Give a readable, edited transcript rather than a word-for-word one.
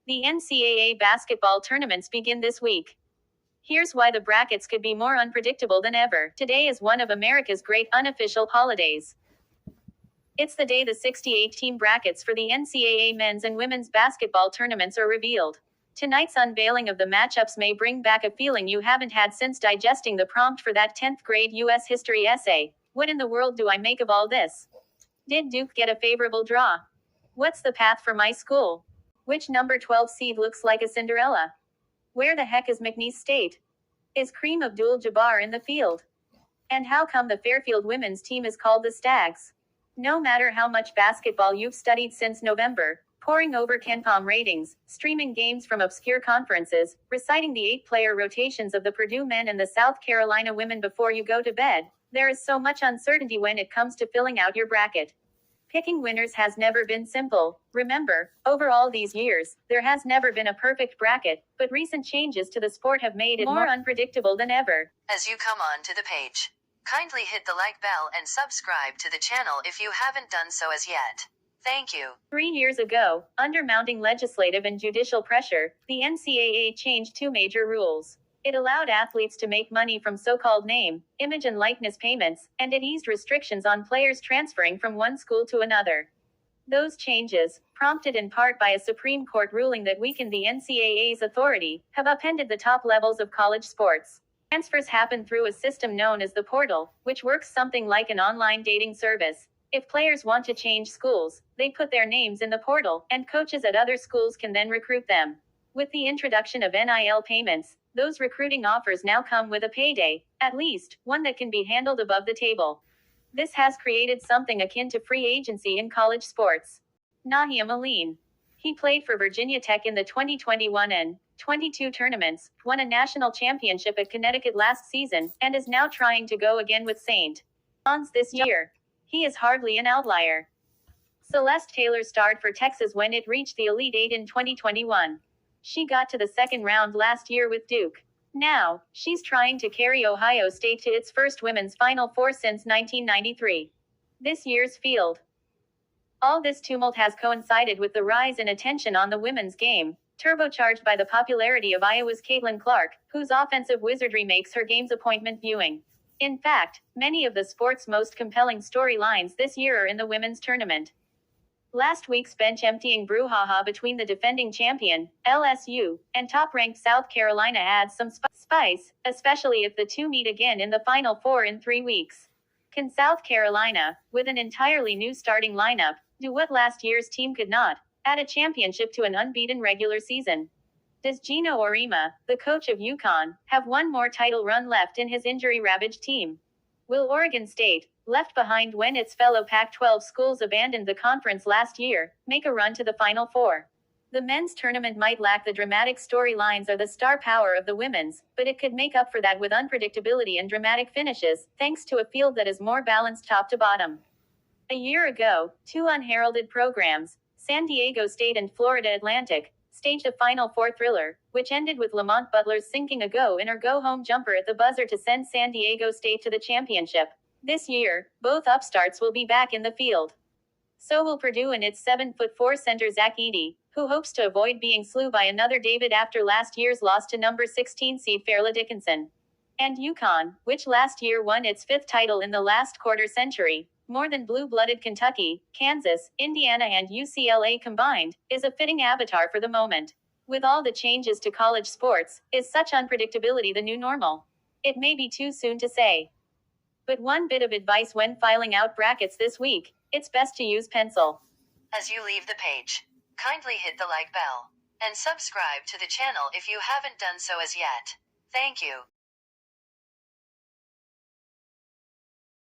The NCAA basketball tournaments begin this week. Here's why the brackets could be more unpredictable than ever. Today is one of America's great unofficial holidays. It's the day the 68-team brackets for the NCAA men's and women's basketball tournaments are revealed. Tonight's unveiling of the matchups may bring back a feeling you haven't had since digesting the prompt for that 10th grade U.S. history essay. What in the world do I make of all this? Did Duke get a favorable draw? What's the path for my school? Which number 12 seed looks like a Cinderella? Where the heck is McNeese State? Is Kareem Abdul-Jabbar in the field? And how come the Fairfield women's team is called the Stags? No matter how much basketball you've studied since November, poring over KenPom ratings, streaming games from obscure conferences, reciting the 8-player rotations of the Purdue men and the South Carolina women before you go to bed, there is so much uncertainty when it comes to filling out your bracket. Picking winners has never been simple. Remember, over all these years, there has never been a perfect bracket, but recent changes to the sport have made it more unpredictable than ever. As you come on to the page, kindly hit the like bell and subscribe to the channel if you haven't done so as yet. Thank you. 3 years ago, under mounting legislative and judicial pressure, the NCAA changed two major rules. It allowed athletes to make money from so-called name, image and likeness payments, and it eased restrictions on players transferring from one school to another. Those changes, prompted in part by a Supreme Court ruling that weakened the NCAA's authority, have upended the top levels of college sports. Transfers happen through a system known as the portal, which works something like an online dating service. If players want to change schools, they put their names in the portal, and coaches at other schools can then recruit them. With the introduction of NIL payments, those recruiting offers now come with a payday, at least, one that can be handled above the table. This has created something akin to free agency in college sports. Nahiem Alleyne. He played for Virginia Tech in the 2021 and 22 tournaments, won a national championship at Connecticut last season, and is now trying to go again with St. John's this year. He is hardly an outlier. Celeste Taylor starred for Texas when it reached the Elite Eight in 2021. She got to the second round last year with Duke. Now, she's trying to carry Ohio State to its first women's Final Four since 1993. This year's field. All this tumult has coincided with the rise in attention on the women's game, turbocharged by the popularity of Iowa's Caitlin Clark, whose offensive wizardry makes her games appointment viewing. In fact, many of the sport's most compelling storylines this year are in the women's tournament. Last week's bench-emptying brouhaha between the defending champion, LSU, and top-ranked South Carolina adds some spice, especially if the two meet again in the Final Four in 3 weeks. Can South Carolina, with an entirely new starting lineup, do what last year's team could not, add a championship to an unbeaten regular season? Does Gino Auriemma, the coach of UConn, have one more title run left in his injury-ravaged team? Will Oregon State, left behind when its fellow Pac-12 schools abandoned the conference last year, make a run to the Final Four? The men's tournament might lack the dramatic storylines or the star power of the women's, but it could make up for that with unpredictability and dramatic finishes, thanks to a field that is more balanced top to bottom. A year ago, two unheralded programs, San Diego State and Florida Atlantic, staged a Final Four thriller, which ended with Lamont Butler's sinking a go-in-or-go-home jumper at the buzzer to send San Diego State to the championship. This year, both upstarts will be back in the field. So will Purdue and its 7'4" center Zach Edey, who hopes to avoid being slew by another David after last year's loss to number 16 seed Fairleigh Dickinson. And UConn, which last year won its 5th title in the last quarter century, more than blue-blooded Kentucky, Kansas, Indiana and UCLA combined, is a fitting avatar for the moment. With all the changes to college sports, is such unpredictability the new normal? It may be too soon to say. But one bit of advice when filing out brackets this week, it's best to use pencil. As you leave the page, kindly hit the like bell and subscribe to the channel if you haven't done so as yet. Thank you.